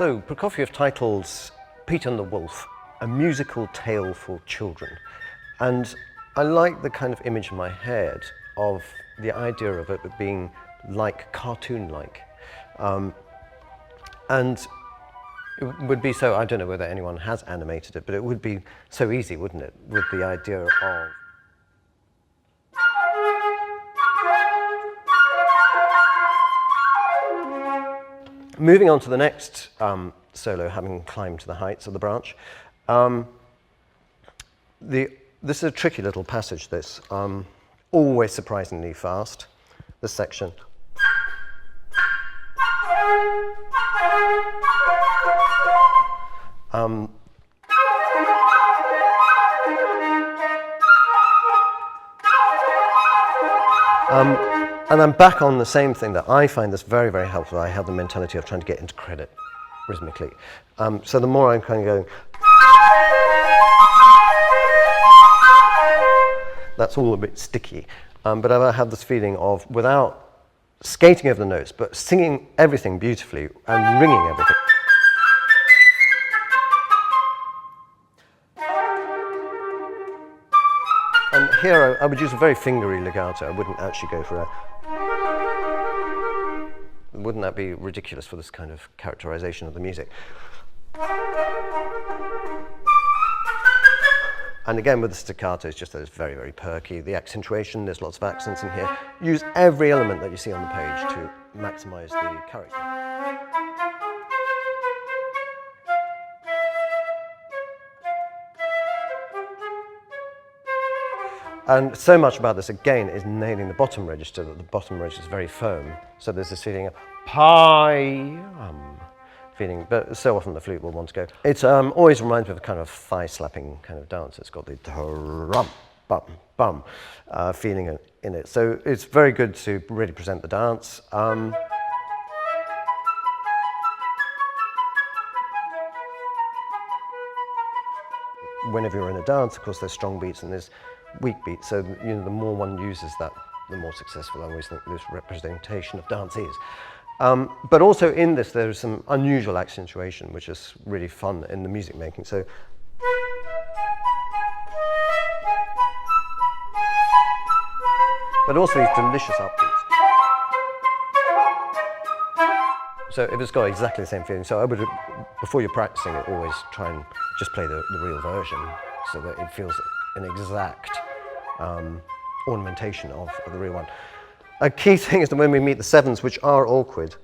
So, Prokofiev titles Peter and the Wolf, a musical tale for children. And I like the kind of image in my head of the idea of it being like cartoon-like. And it would be so, I don't know whether anyone has animated it, but it would be so easy, wouldn't it, with the idea of... Moving on to the next solo, having climbed to the heights of the branch. This is a tricky little passage, this. Always surprisingly fast, this section. And I'm back on the same thing that I find this very, very helpful. I have the mentality of trying to get into credit rhythmically. So the more I'm kind of going, that's all a bit sticky. But I have this feeling of, without skating over the notes, but singing everything beautifully and ringing everything. And here I would use a very fingery legato. I wouldn't actually go for a... Wouldn't that be ridiculous for this kind of characterization of the music? And again, with the staccato, it's just that it's very, very perky. The accentuation, there's lots of accents in here. Use every element that you see on the page to maximize the character. And so much about this, again, is nailing the bottom register, that the bottom register is very firm. So there's this feeling of feeling, but so often the flute will want to go. It always reminds me of a kind of thigh-slapping kind of dance. It's got the rum, bum, bum feeling in it. So it's very good to really present the dance. Whenever you're in a dance, of course, there's strong beats and there's weak beats. So the more one uses that, the more successful I always think this representation of dance is. But also in this, there's some unusual accentuation, which is really fun in the music making. So, but also these delicious upbeats. So if it's got exactly the same feeling, so I would, before you're practicing it, always try and just play the real version, so that it feels an exact ornamentation of the real one. A key thing is that when we meet the sevens, which are awkward,